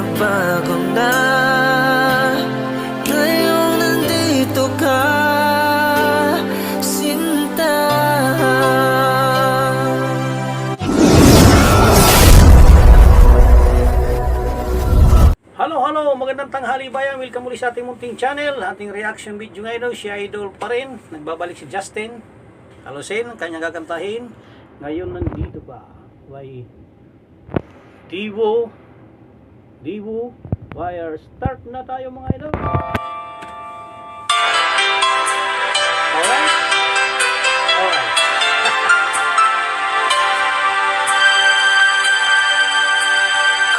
nagbago na ngayong nandito ka, sinta. Hello, magandang tanghali bayan. Welcome muli sa ating munting channel. Ating reaction video ngayon, si Idol pa rin. Nagbabalik si Justin Alosin, kanyang gagantahin. Ngayon nandito pa by Devo Wire. Start na tayo mga idol. Alright.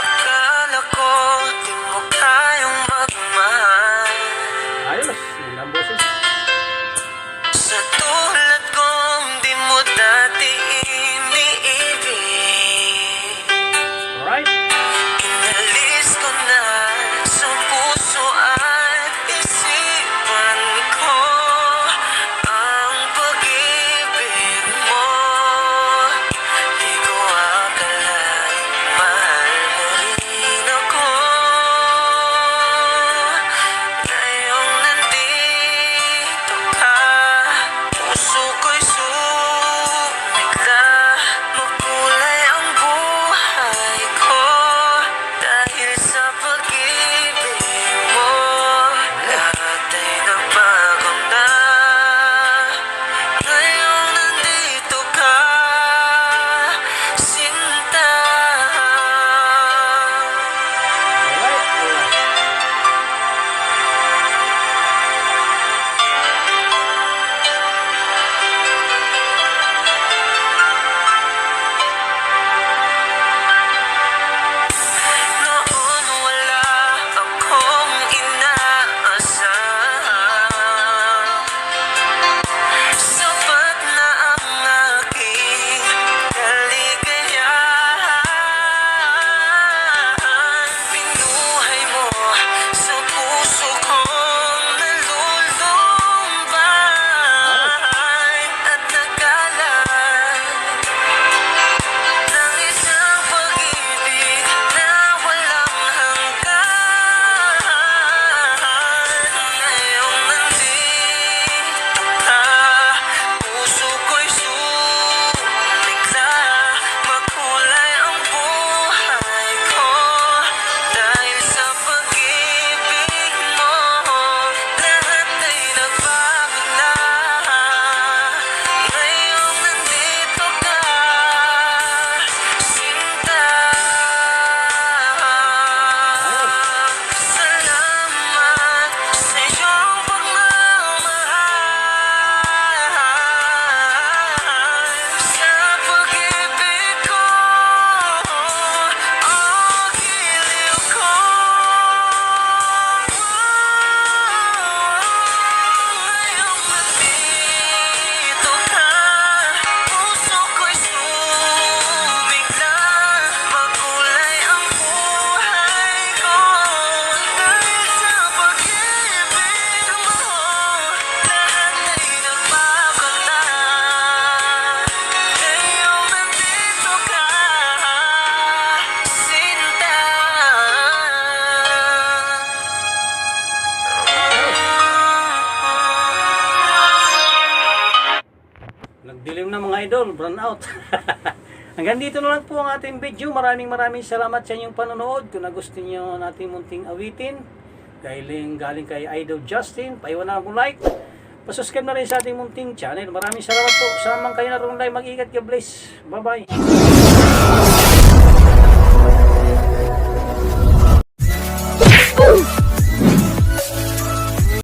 Akala ko di mo kayang magmahal, Ayos, ilang boses. sa tulad kong di mo dati iniibig. Alright. Inalis ko na sa puso at isipan ko ang pag-ibig mo. Di ko akalain mahal mo rin ako. Ngayong nandito ka, puso ko'y sumigla. Makulay ang buhay ko dahil sa pag-ibig mo. Lahat ay nagbago na ngayong nandito ka, sinta. Noon wala akong inaasahan, sapat na ang aking kaligayahan. Pinuhay mo sa puso kong nalulumbay at nagkalat ng isang pag-ibig na walang hanggan. Ngayong nandito ka, puso ko'y sumigla. Makulay ang buhay ko dahil sa pag-ibig mo. Lahat ay nagbago na ngayong nandito ka, sinta. Salamat sa iyong pagmamahal, sa pag-ibig ko, o giliw ko. Ngayong nandito ka, puso ko'y sumigla. Makulay ang buhay ko dahil sa pag-ibig mo. Lahat ay nagbago na ngayong nandito ka, sinta. Nagdilim na mga idol, brown out. Hanggang dito na lang po ang ating video. Maraming salamat sa inyong panonood. Kung nagustuhan niyo nating munting awitin, galing kay Idol Justin, paiwan na po like. Pasubscribe na rin sa ating munting channel. Maraming salamat po. Samang kayo na rin live. Mag-ingat, God bless. Bye bye.